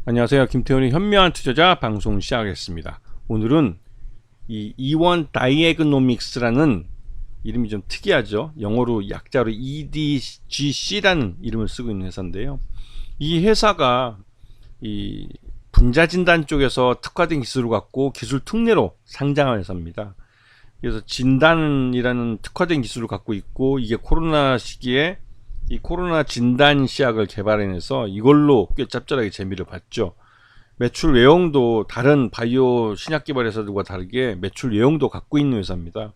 안녕하세요. 김태훈의 현명한 투자자 방송 시작하겠습니다. 오늘은 이 이원 다이애그노믹스라는 이름이 좀 특이하죠. 영어로 약자로 EDGC라는 이름을 쓰고 있는 회사인데요. 이 회사가 이 분자진단 쪽에서 특화된 기술을 갖고 기술 특례로 상장한 회사입니다. 그래서 진단이라는 특화된 기술을 갖고 있고, 이게 코로나 시기에 이 코로나 진단 시약을 개발해내서 이걸로 꽤 짭짤하게 재미를 봤죠. 매출 외형도 다른 바이오 신약 개발 회사들과 다르게 매출 외형도 갖고 있는 회사입니다.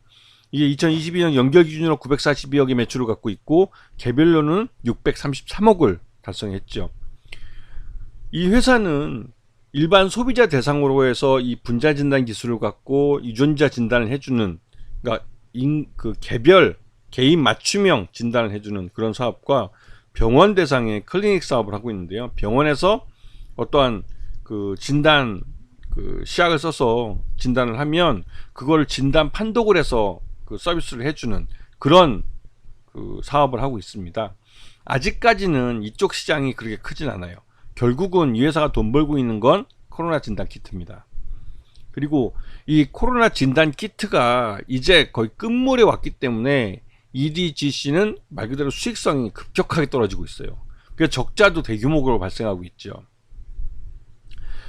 이게 2022년 연결 기준으로 942억의 매출을 갖고 있고, 개별로는 633억을 달성했죠. 이 회사는 일반 소비자 대상으로 해서 이 분자 진단 기술을 갖고 유전자 진단을 해주는, 그러니까 그 개별 개인 맞춤형 진단을 해주는 그런 사업과 병원 대상의 클리닉 사업을 하고 있는데요. 병원에서 어떠한 그 진단 그 시약을 써서 진단을 하면 그걸 진단 판독을 해서 그 서비스를 해주는 그런 그 사업을 하고 있습니다. 아직까지는 이쪽 시장이 그렇게 크진 않아요. 결국은 이 회사가 돈 벌고 있는 건 코로나 진단 키트입니다. 그리고 이 코로나 진단 키트가 이제 거의 끝물에 왔기 때문에 EDGC는 말 그대로 수익성이 급격하게 떨어지고 있어요. 그래서 적자도 대규모로 발생하고 있죠.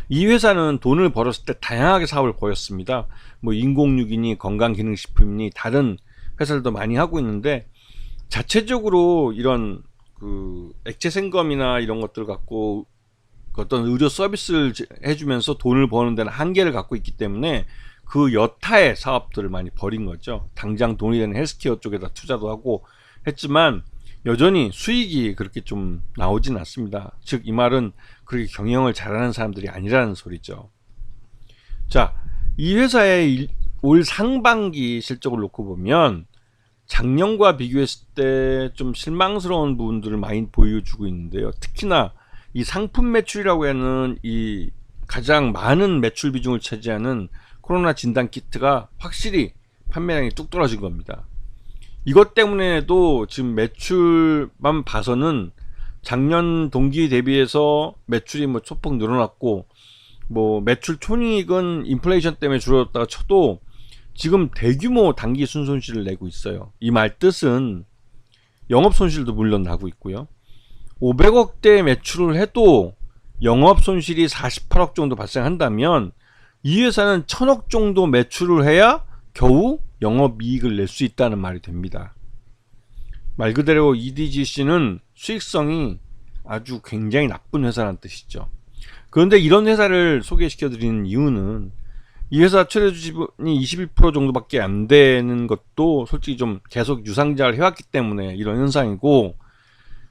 이 회사는 돈을 벌었을 때 다양하게 사업을 벌였습니다. 뭐 인공육이니 건강기능식품이니 다른 회사들도 많이 하고 있는데, 자체적으로 이런 그 액체 생검이나 이런 것들 갖고 어떤 의료 서비스를 해주면서 돈을 버는 데는 한계를 갖고 있기 때문에 그 여타의 사업들을 많이 벌인 거죠. 당장 돈이 되는 헬스케어 쪽에다 투자도 하고 했지만 여전히 수익이 그렇게 좀 나오진 않습니다. 즉 이 말은 그렇게 경영을 잘하는 사람들이 아니라는 소리죠. 자, 이 회사의 올 상반기 실적을 놓고 보면 작년과 비교했을 때 좀 실망스러운 부분들을 많이 보여주고 있는데요. 특히나 이 상품 매출이라고 하는 이 가장 많은 매출 비중을 차지하는 코로나 진단 키트가 확실히 판매량이 뚝 떨어진 겁니다. 이것 때문에도 지금 매출만 봐서는 작년 동기 대비해서 매출이 뭐 소폭 늘어났고, 뭐 매출 총이익은 인플레이션 때문에 줄어들었다가 쳐도 지금 대규모 단기 순손실을 내고 있어요. 이 말 뜻은 영업 손실도 물론 나고 있고요. 500억대 매출을 해도 영업 손실이 48억 정도 발생한다면 이 회사는 1000억 정도 매출을 해야 겨우 영업이익을 낼 수 있다는 말이 됩니다. 말 그대로 EDGC는 수익성이 아주 굉장히 나쁜 회사라는 뜻이죠. 그런데 이런 회사를 소개시켜 드리는 이유는 이 회사 최대 주식이 21% 정도밖에 안 되는 것도 솔직히 좀 계속 유상증자를 해왔기 때문에 이런 현상이고,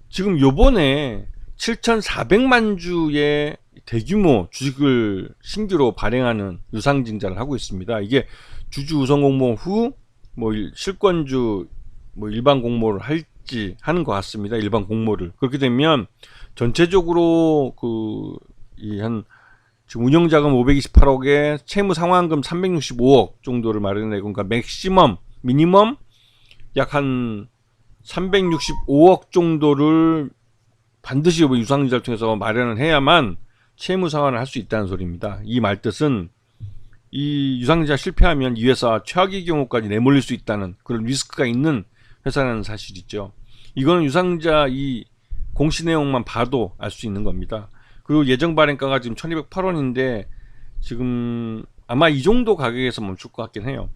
지금 요번에 7,400만 주의 대규모 주식을 신규로 발행하는 유상증자를 하고 있습니다. 이게 주주 우선 공모 후 뭐 실권주 뭐 일반 공모를 할지 하는 것 같습니다. 일반 공모를. 그렇게 되면 전체적으로 그 이 한 지금 운영자금 528억에 채무 상환금 365억 정도를 마련하고, 그러니까 맥시멈 미니멈 약 한 365억 정도를 반드시 유상증자를 통해서 마련을 해야만 채무 상환을 할 수 있다는 소리입니다. 이 말뜻은 이 유상증자 실패하면 이 회사 최악의 경우까지 내몰릴 수 있다는 그런 리스크가 있는 회사라는 사실이죠. 이거는 유상증자 이 공시 내용만 봐도 알 수 있는 겁니다. 그리고 예정 발행가가 지금 1208원인데 지금 아마 이 정도 가격에서 멈출 것 같긴 해요.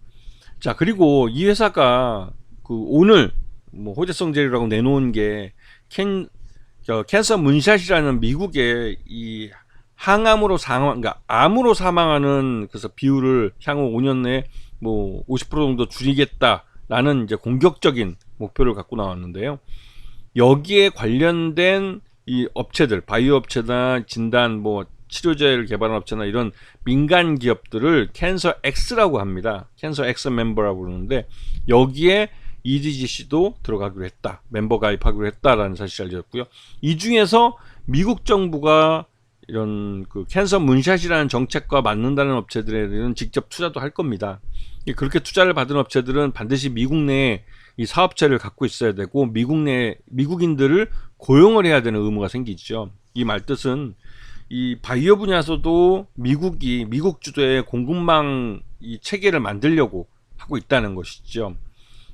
자, 그리고 이 회사가 그 오늘 뭐 호재성 재료라고 내놓은 게 캔서 문샷이라는 미국의 이 항암으로 그러니까 암으로 사망하는 그래서 비율을 향후 5년 내에 뭐 50% 정도 줄이겠다라는 이제 공격적인 목표를 갖고 나왔는데요. 여기에 관련된 이 업체들, 바이오 업체나 진단 뭐 치료제를 개발한 업체나 이런 민간 기업들을 캔서 X라고 합니다. 캔서 X 멤버라고 그러는데 여기에 EDGC도 들어가기로 했다. 멤버 가입하기로 했다라는 사실이 알려졌고요. 이 중에서 미국 정부가 이런 그 캔서 문샷이라는 정책과 맞는다는 업체들에는 직접 투자도 할 겁니다. 그렇게 투자를 받은 업체들은 반드시 미국 내에 이 사업체를 갖고 있어야 되고 미국 내 미국인들을 고용을 해야 되는 의무가 생기죠. 이 말뜻은 이 바이오 분야에서도 미국 주도의 공급망 이 체계를 만들려고 하고 있다는 것이죠.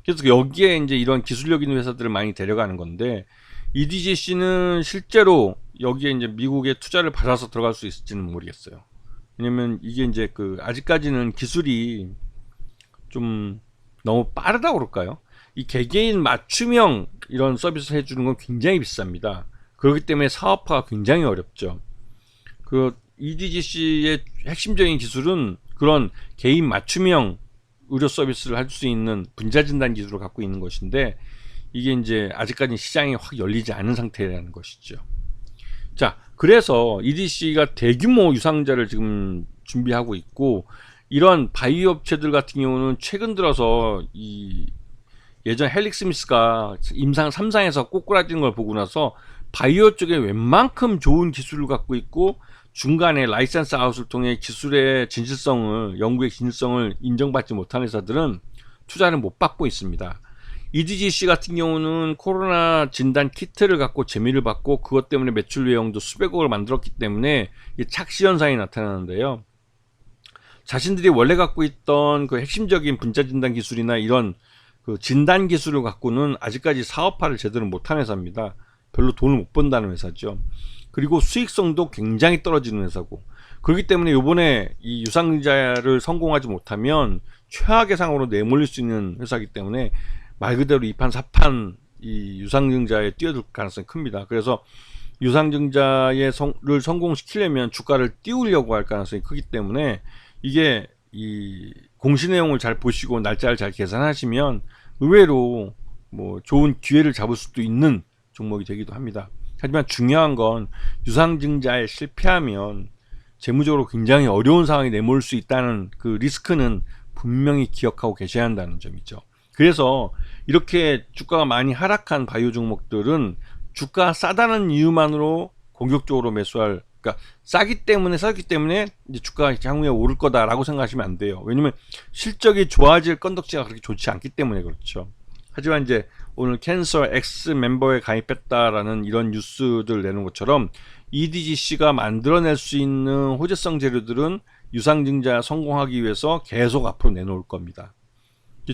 그래서 여기에 이제 이런 기술력 있는 회사들을 많이 데려가는 건데, EDGC는 실제로 여기에 이제 미국의 투자를 받아서 들어갈 수 있을지는 모르겠어요. 왜냐면 이게 이제 그 아직까지는 기술이 좀 너무 빠르다고 그럴까요? 이 개개인 맞춤형 이런 서비스를 해주는 건 굉장히 비쌉니다. 그렇기 때문에 사업화가 굉장히 어렵죠. 그 EDGC의 핵심적인 기술은 그런 개인 맞춤형 의료 서비스를 할 수 있는 분자 진단 기술을 갖고 있는 것인데, 이게 이제 아직까지 시장이 확 열리지 않은 상태라는 것이죠. 자, 그래서 EDC가 대규모 유상자를 지금 준비하고 있고, 이런 바이오 업체들 같은 경우는 최근 들어서 이 예전 헬릭스미스가 임상 3상에서 꼬꾸라지는 걸 보고 나서 바이오 쪽에 웬만큼 좋은 기술을 갖고 있고 중간에 라이센스 아웃을 통해 기술의 진실성을, 연구의 진실성을 인정받지 못한 회사들은 투자를 못 받고 있습니다. EDGC 같은 경우는 코로나 진단 키트를 갖고 재미를 받고 그것 때문에 매출 외형도 수백억을 만들었기 때문에 착시 현상이 나타나는데요. 자신들이 원래 갖고 있던 그 핵심적인 분자 진단 기술이나 이런 그 진단 기술을 갖고는 아직까지 사업화를 제대로 못한 회사입니다. 별로 돈을 못 번다는 회사죠. 그리고 수익성도 굉장히 떨어지는 회사고, 그렇기 때문에 이번에 이 유상증자를 성공하지 못하면 최악의 상황으로 내몰릴 수 있는 회사이기 때문에 말 그대로 2판 4판 이 유상증자에 뛰어들 가능성이 큽니다. 그래서 유상증자를 성공시키려면 주가를 띄우려고 할 가능성이 크기 때문에, 이게 이 공시 내용을 잘 보시고 날짜를 잘 계산하시면 의외로 뭐 좋은 기회를 잡을 수도 있는 종목이 되기도 합니다. 하지만 중요한 건 유상증자에 실패하면 재무적으로 굉장히 어려운 상황이 내몰릴 수 있다는 그 리스크는 분명히 기억하고 계셔야 한다는 점이죠. 그래서 이렇게 주가가 많이 하락한 바이오 종목들은 주가 싸다는 이유만으로 공격적으로 매수할, 그러니까 싸기 때문에 이제 주가가 향후에 오를 거다라고 생각하시면 안 돼요. 왜냐면 실적이 좋아질 건덕지가 그렇게 좋지 않기 때문에 그렇죠. 하지만 이제 오늘 캔서 X 멤버에 가입했다라는 이런 뉴스들 내는 것처럼 EDGC가 만들어낼 수 있는 호재성 재료들은 유상증자 성공하기 위해서 계속 앞으로 내놓을 겁니다.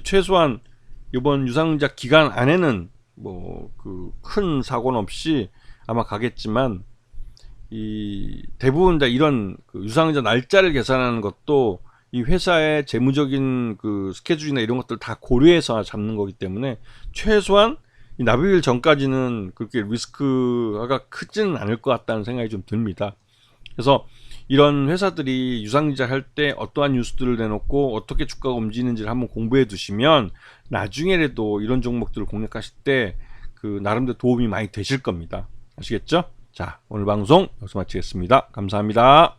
최소한 이번 유상증자 기간 안에는 뭐 그 큰 사고는 없이 아마 가겠지만, 이 대부분 다 이런 그 유상증자 날짜를 계산하는 것도 이 회사의 재무적인 그 스케줄이나 이런 것들 다 고려해서 잡는 거기 때문에 최소한 이 납입일 전까지는 그렇게 리스크가 크지는 않을 것 같다는 생각이 좀 듭니다. 그래서 이런 회사들이 유상증자 할 때 어떠한 뉴스들을 내놓고 어떻게 주가가 움직이는지를 한번 공부해 두시면 나중에라도 이런 종목들을 공략하실 때 그 나름대로 도움이 많이 되실 겁니다. 아시겠죠? 자, 오늘 방송 여기서 마치겠습니다. 감사합니다.